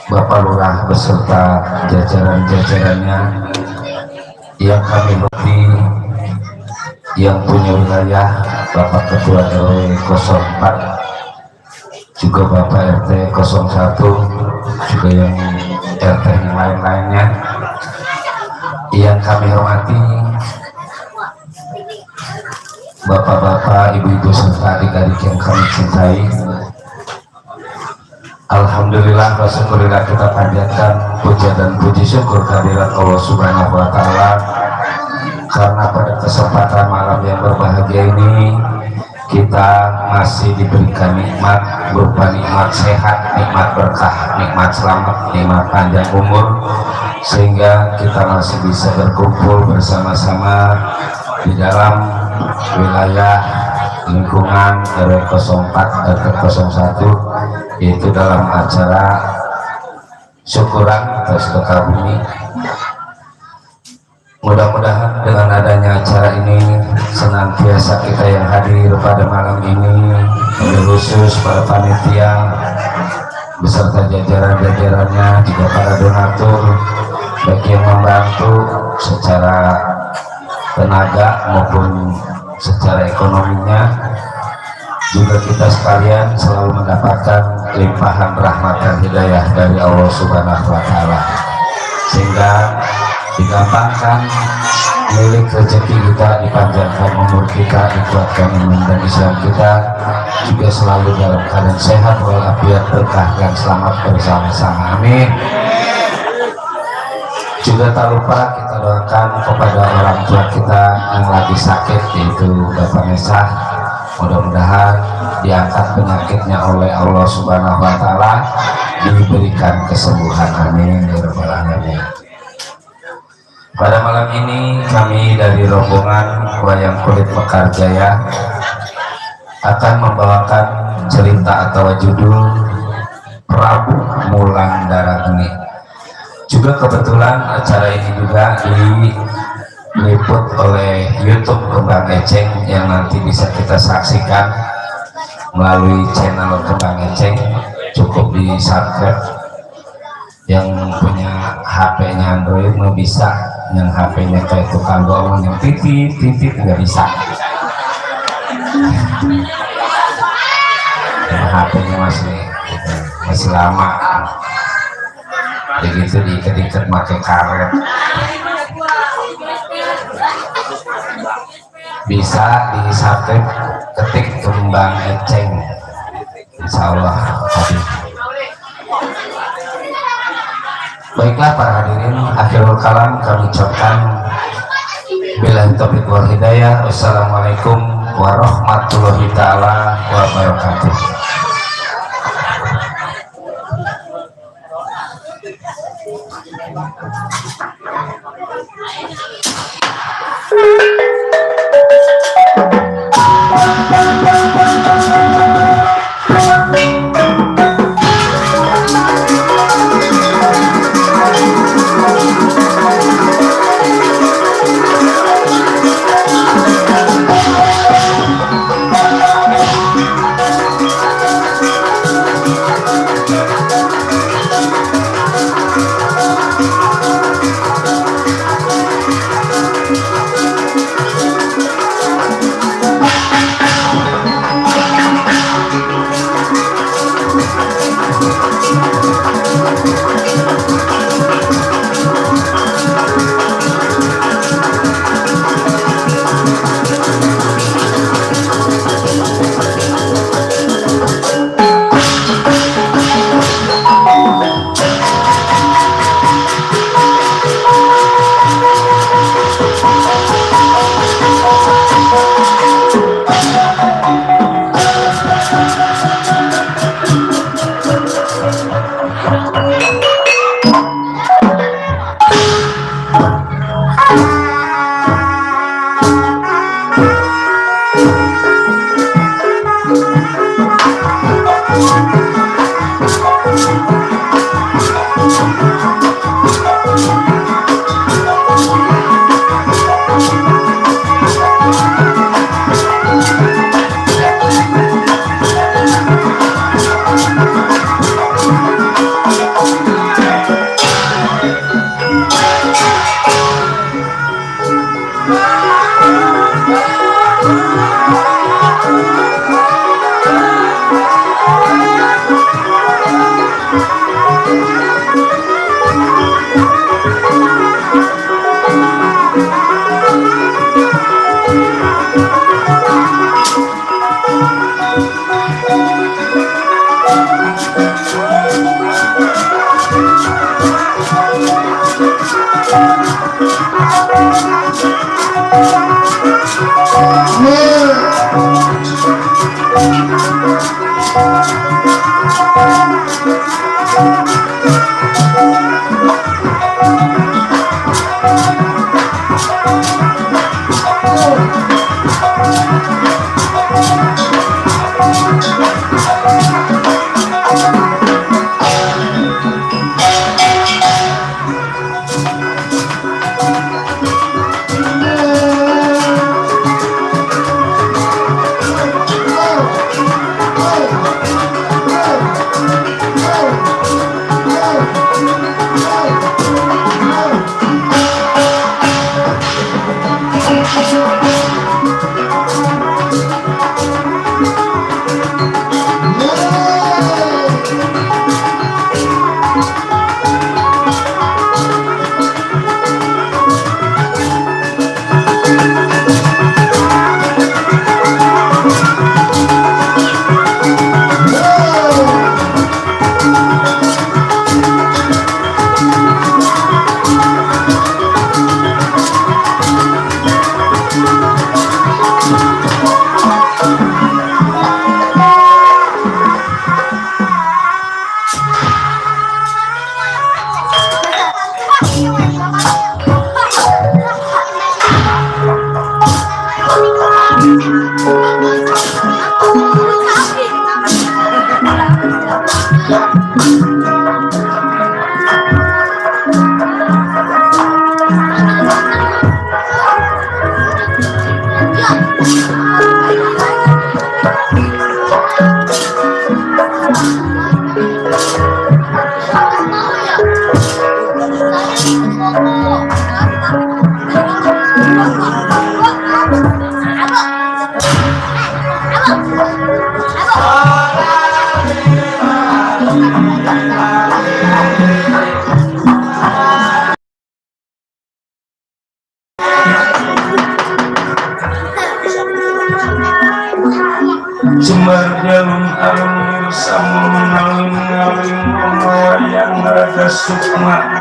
Bapak Lurah beserta jajaran-jajarannya yang kami hormati, yang punya wilayah, Bapak Ketua RW 04, juga Bapak RT 01, juga yang RT yang lain-lainnya yang kami hormati, Bapak-bapak, ibu-ibu serta adik-adik yang kami cintai. Alhamdulillah, wasyukurillah, kita panjatkan puja dan puji syukur kehadirat Allah Subhanahu wa Ta'ala, karena pada kesempatan malam yang berbahagia ini kita masih diberikan nikmat berupa nikmat sehat, nikmat berkah, nikmat selamat, nikmat panjang umur, sehingga kita masih bisa berkumpul bersama-sama di dalam wilayah lingkungan RW 04 RT 01, yaitu dalam acara syukuran atau sedekah bumi. Mudah-mudahan dengan adanya acara ini senantiasa kita yang hadir pada malam ini, khusus para panitia beserta jajaran-jajarannya, juga para donatur, baik yang membantu secara tenaga maupun secara ekonominya, juga kita sekalian selalu mendapatkan limpahan rahmat dan hidayah dari Allah Subhanahu wa Ta'ala, sehingga digampangkan milik rezeki kita, dipanjangkan umur kita, dikuatkan iman dan Islam kita, juga selalu dalam keadaan sehat walafiat, berkah dan selamat bersama-sama, amin. Juga tak lupa kita doakan kepada orang tua kita yang lagi sakit, yaitu Bapak Mesah, mudah-mudahan diangkat penyakitnya oleh Allah Subhanahu wa Ta'ala, diberikan kesembuhan, amin ya rabbal alamin. Pada malam ini kami dari rombongan Wayang Kulit Mekar Jaya akan membawakan cerita atau judul Prabu Mulang Daragni. Juga kebetulan acara ini juga diliput oleh YouTube Kembang Eceng yang nanti bisa kita saksikan melalui channel Kembang Eceng. Cukup di subscribe. Yang punya HP-nya Android mau bisa, yang HP-nya kayak tukang bohong yang titit nggak bisa. Yang HP-nya masih lama. Begitu diikat-ikat pakai karet. Bisa di subscribe, ketik Kembang Eceng, insya Allah tadi. Baiklah para hadirin, akhirul kalam kami ucapkan billahi taufiq wal hidayah. Wassalamualaikum warahmatullahi taala wabarakatuh.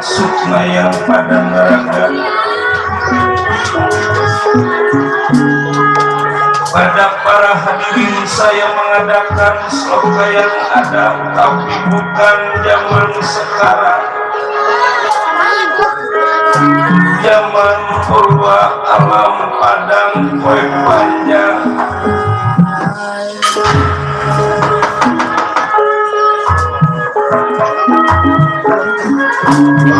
Sukma yang pada neraka. Pada para hadirin saya mengadakan sloga yang ada, tapi bukan zaman sekarang. Zaman purba alam padang kue panjang.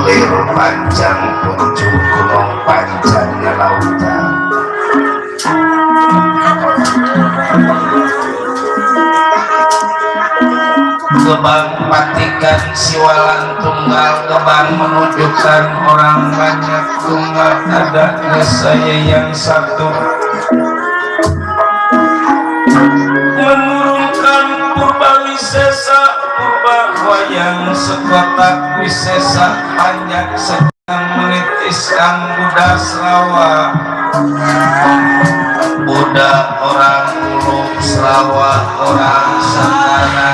Lir panjang kunjung gunung panjangnya lautan. Gebang patikan siwalan tunggal, gebang menunjukkan orang banyak tunggal, ada saya yang satu. Menurunkan purba wisesa, purba wayang sekotak wisesa, banyak sedang menitiskan Buddha Serawa. Buddha orang Ulu, Serawa orang Sangara.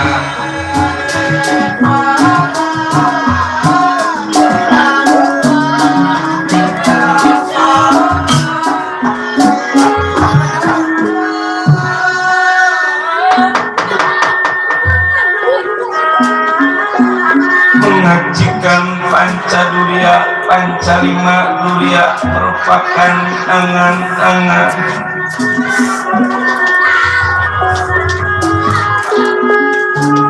Mengajikan Pancadurya, Pancalima Durya merupakan angan-angan.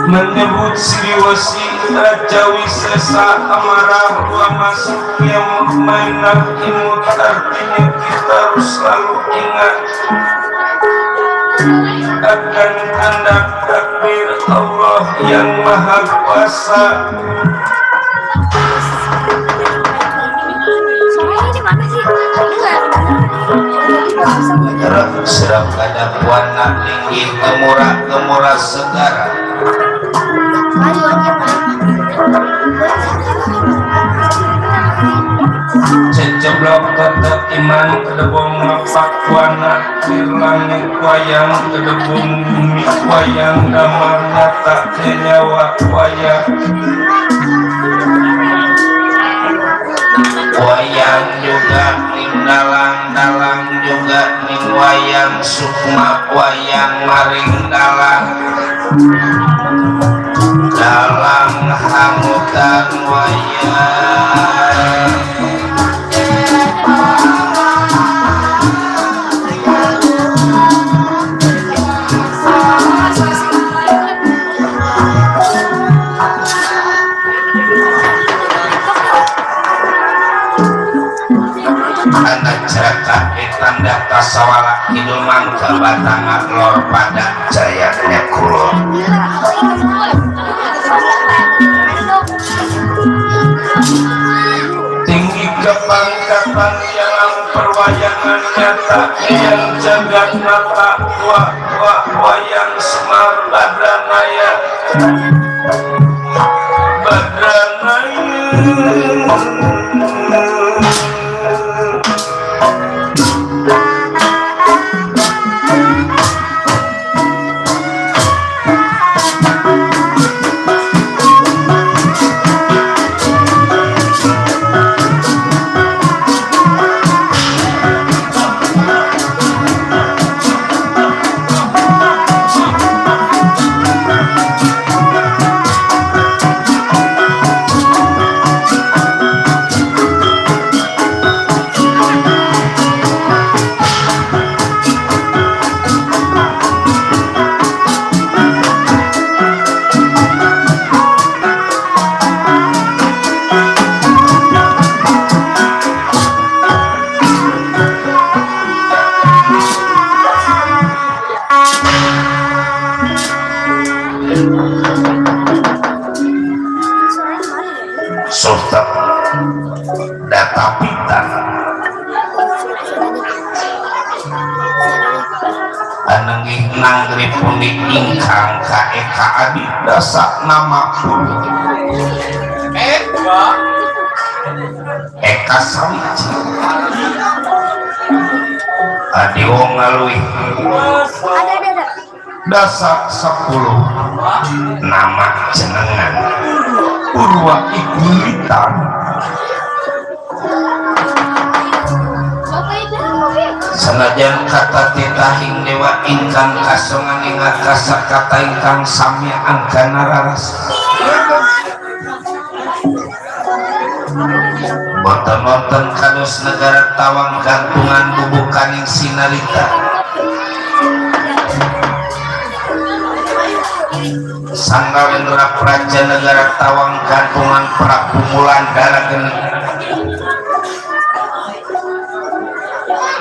Menyebut Sriwasi Raja Wisesa amarah dua masuk yang mainak imut, artinya kita harus selalu ingat akan tanda takdir Allah yang Maha Kuasa. Sedang ada puana tinggi gemurah segara. Ceblok tetap iman kedebong ngapak puana langit wayang kedebong bumi wayang damar nyata nyawa wayang. Wayang juga ning dalang juga ning wayang sukma wayang maring dalang hangutan wayang tanda tasawala kidul mangga batangan lor pada jayanya kulon tinggi kepangkatan yang perwayangan nyata yang jagat nata wayang semar badranaya Sultan data pita anengih nanggri punik ingkang kaeka adi dasa nama pun eka sawici adi wong ngalui dasa 10 nama jenengan Purwa Igulitan sanajan kata titahing dewa ingkang kasongan ingat kasa kata ingkang samya angkana raras boten-boten kados negara tawang gantungan bubukaning sinarita Sanggawendra Praja negara tawang gantungan Prabu Mulandara geni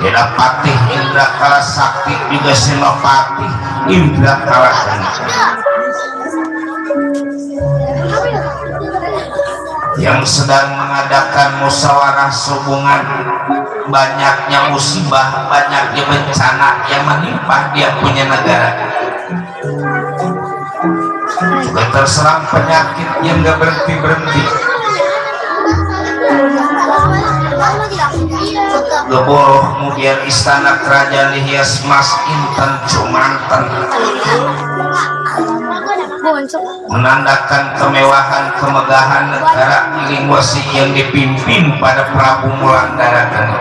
Ida Patih Indra Kala Sakti juga Senopati Indra Kala geni yang sedang mengadakan musyawarah hubungan banyaknya musibah banyaknya bencana yang menimpa dia punya negara juga terserang penyakit yang gak berhenti geboroh kemudian istana kerajaan dihias mas inten cumanten menandakan kemewahan kemegahan negara Ilingwasi yang dipimpin pada Prabu Mulandara geni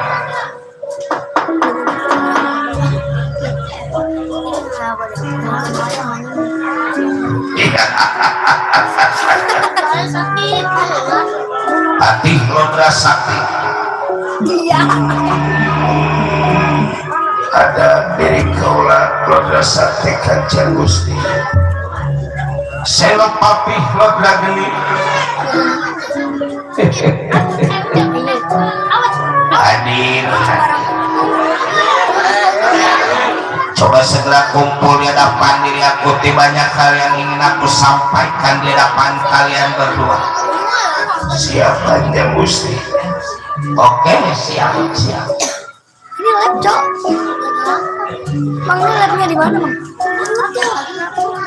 Patih Lodra Sakti ada diri kaula Lodra Sakti Kanjeng Gusti Senopati Lodra geni hadir coba segera kumpul di hadapan diri aku banyak hal yang ingin aku sampaikan di hadapan kalian berdua siap Kanjeng Gusti oke siap ini lab cok Bang ini labnya di mana Bang?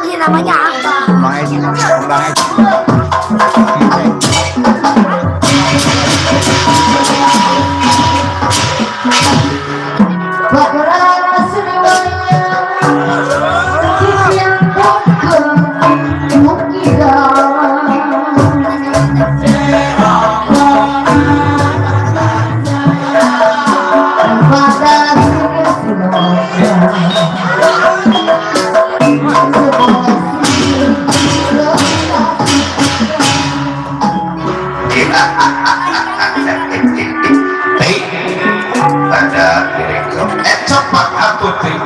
Ini namanya apa? Bang Edi Pada Hei, ada direktur. Cepat atuh teh.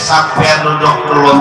Sampai duduk dulu.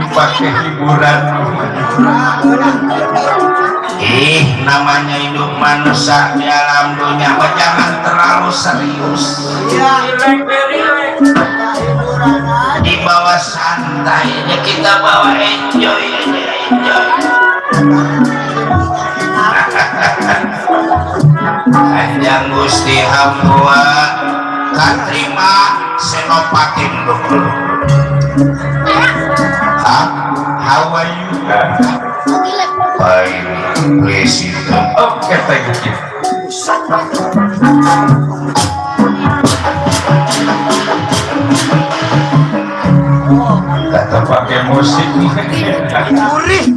Pakai hiburan namanya hidup manusia di alam dunia, jangan terlalu serius, dibawa santai aja, kita bawa enjoy aja, enjoy. Kanjeng Gusti hamba katrima senopatin dulu. How are you? Fine, President. Okay, thank you. Kata pakai musik. Gurih.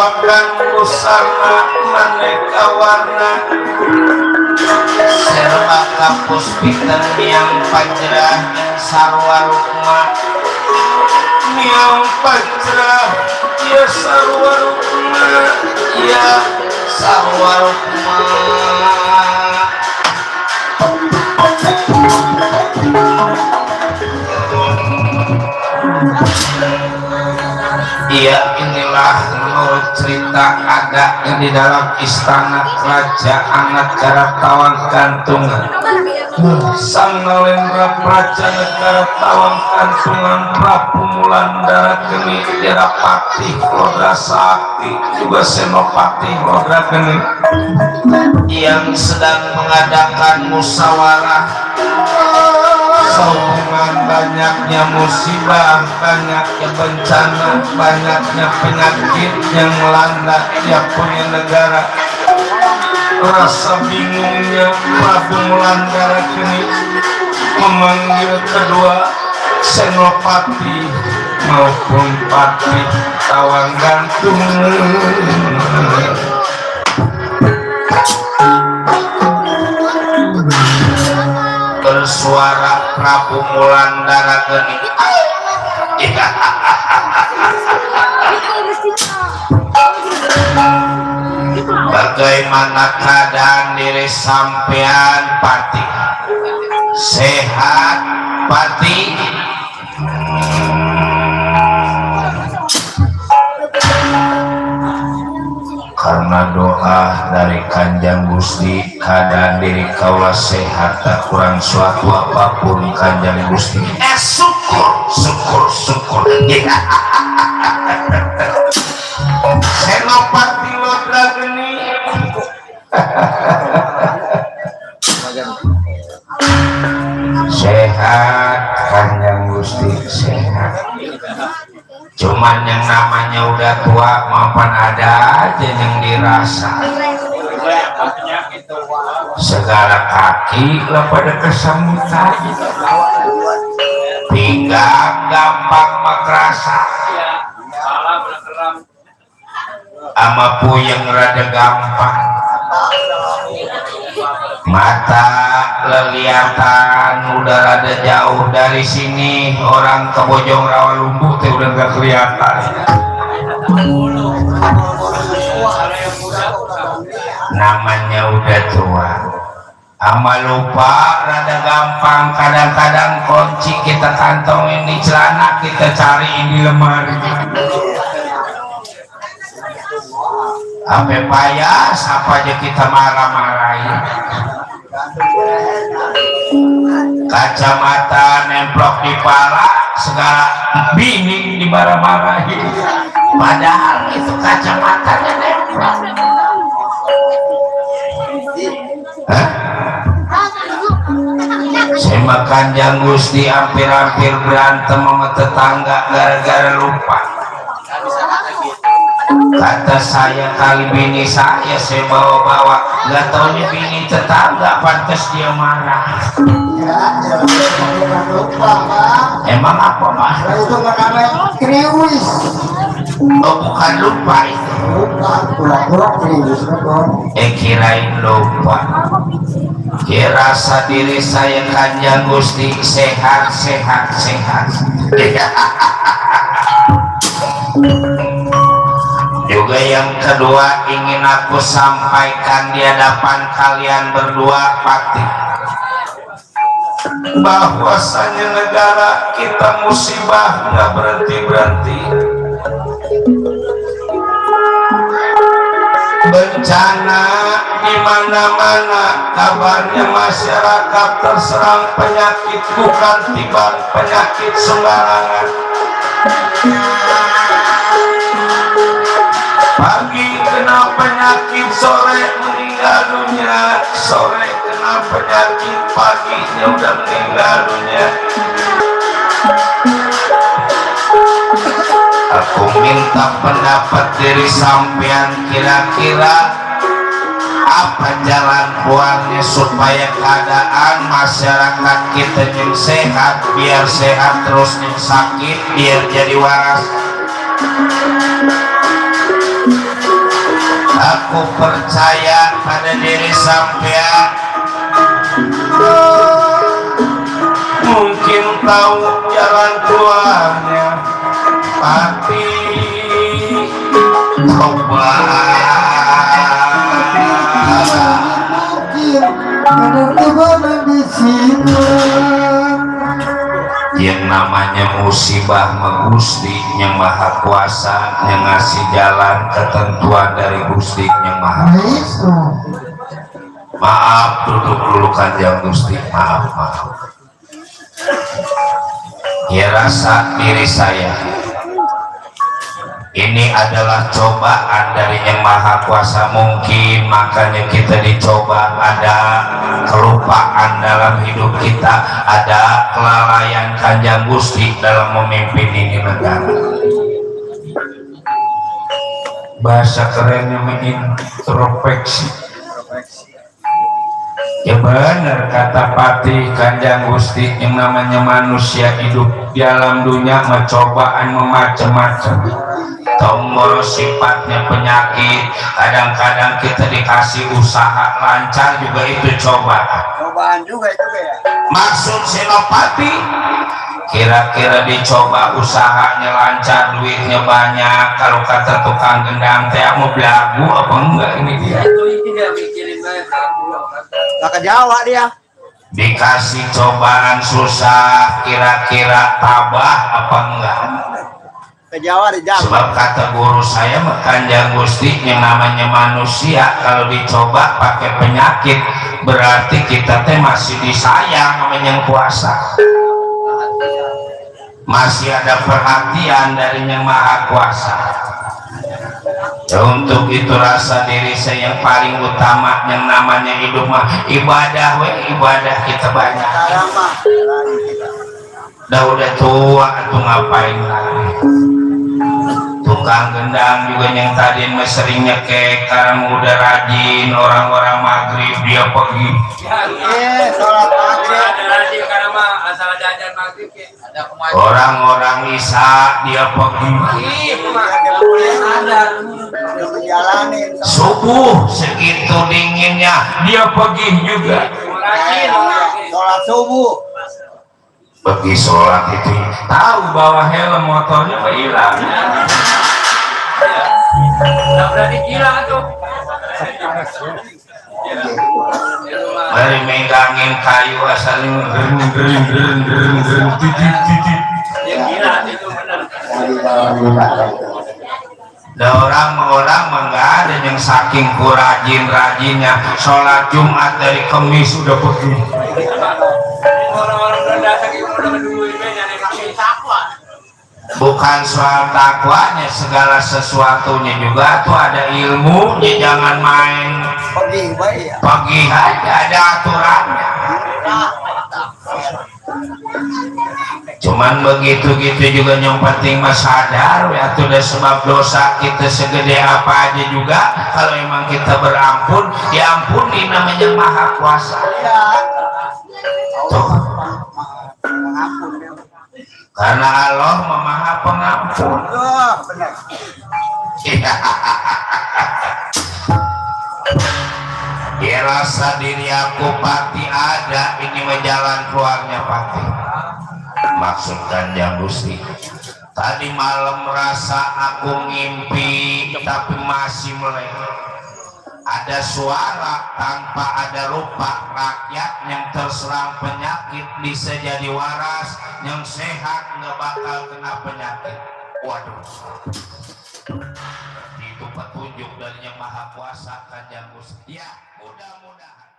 ngawakan busana maneka warna serba kapus piten yang pajrah sarwa rukma yang pajrah ya sarwa rukma ya sarwa rukma. Iya, inilah menurut cerita ada yang di dalam istana kerajaan negara Tawang Kantungan. Sang Nalendra Praja negara Tawang Kantungan Prabu Mulandara Geni Dirapati Lodra Sakti juga Senopati Lodra Geni yang sedang mengadakan musyawarah sehubungan banyaknya musibah, banyaknya bencana, banyaknya penyakit yang melanda tiap punya negara. Rasa bingungnya Prabu Mulandara kini memanggil kedua Senopati maupun Pati Tawang Kantungan. Bersuara Prabu Mulandara geni. Bagaimana keadaan diri sampean Pati? Sehat Pati? Karena doa dari Kanjeng Gusti keadaan diri kaula sehat tak kurang suatu apapun Kanjeng Gusti. Syukur Senopati Lodra Geni sehat Kanjeng Gusti sehat. Cuman yang namanya udah tua maupun ada aja yang dirasa. Segala kaki lah pada kesemutan, pinggang gampang makrasa, ama puyeng rada gampang, mata leliatan udah rada jauh dari sini, orang ke Bojong Rawalumbu teh udah gak kelihatan. Namanya udah tua, ama lupa rada gampang, kadang-kadang kunci kita kantongin di celana, kita cariin di lemari. Sampai payah, apa aja kita marah-marahin. Kacamata nemplok di pala, segala bini dimarah-marahin. Padahal itu kacamatanya nemplok. Saya makan Kanjeng Gusti hampir-hampir berantem sama tetangga gara-gara lupa. Kata saya kali bini saya bawa-bawa, gak taunya bini tetangga, pantas dia marah. Emang apa mah? Itu namanya kriwis. Oh bukan lupa itu. Pura-pura kriwis. Kirain lupa. Kira diri saya Kanjeng Gusti sehat. Juga yang kedua ingin aku sampaikan di hadapan kalian berdua Pati, bahwasanya negara kita musibah nggak berhenti. Bencana di mana-mana, kabarnya masyarakat terserang penyakit, bukan tiban penyakit sembarangan. Pagi kena penyakit, sore meninggal dunia. Sore kena penyakit, paginya udah meninggal dunia. Aku minta pendapat dari sampean, kira-kira apa jalan keluarnya supaya keadaan masyarakat kita yang sehat, biar sehat terus, yang sakit biar jadi waras. aku percaya pada diri sampean, mungkin tahu jalan keluarnya, tapi coba yang namanya musibah Gusti yang maha kuasa yang ngasih jalan ketentuan dari Gusti yang maha kuasa. Maaf, duduk dulu Kanjeng Gusti, maaf. Ya, rasa diri saya ini adalah cobaan dari Yang Maha Kuasa, mungkin makanya kita dicoba, ada kelupaan dalam hidup kita, ada kelalaian Kanjeng Gusti dalam memimpin ini negara. Bahasa kerennya mengintrospeksi. Ya benar kata Patih Kanjeng Gusti, yang namanya manusia hidup di alam dunia mencobaan macam-macam. Tombol sifatnya penyakit, kadang-kadang kita dikasih usaha lancar juga itu cobaan juga itu ya. Maksud Senopati kira-kira dicoba usahanya lancar, duitnya banyak, kalau kata tukang gendang teh mau belagu apa enggak ini dia. Ke Jawa dia. Dikasih cobaan susah, kira-kira tabah apa enggak? Ke Jawa di Jawa. Sebab kata guru saya Kanjeng Gusti, yang namanya manusia kalau dicoba pakai penyakit berarti kita teh masih disayang sama Yang Kuasa, masih ada perhatian dari Yang Maha Kuasa. Ya, untuk itu rasa diri saya yang paling utama, yang namanya hidup mah ibadah, ibadah kita banyak. Udah tua tuh ngapain lagi? Tukang gendang juga yang tadi sering nyekek, sekarang udah rajin, orang-orang maghrib dia pergi. Sholat maghrib. Orang-orang isya dia pergi. Subuh segitu dinginnya dia pergi juga. Sholat subuh. Pergi sholat itu tahu bawa helm motornya hilang. Nggak berani gila tuh. Mari megangin kayu asalnya gering titik. Yang gila itu benar. Ada orang enggak ada yang saking kurajin-rajinnya sholat Jumat dari Kamis sudah pergi. Orang-orang rendah saking udah ngeduluin nyari kaki takwa. Bukan soal takwanya, segala sesuatunya juga tuh ada ilmunya, jangan main pergi aja, ada aturannya. Cuman begitu-gitu juga yang penting mah sadar ya, tuh udah sebab dosa kita segede apa aja juga kalau emang kita berampun ya ampuni, namanya Maha Kuasa. Tuh. Karena Allah Maha Pengampun. Ya rasa diri aku Pati ada, ini menjalan keluarnya Pati. Maksud Kanjeng Gusti, tadi malam merasa aku ngimpi tapi masih melek. Ada suara tanpa ada rupa, rakyat yang terserang penyakit bisa jadi waras, yang sehat nggak bakal kena penyakit. Waduh, itu petunjuk dari Yang Maha Kuasa Kanjeng Gusti. Ya, mudah-mudahan.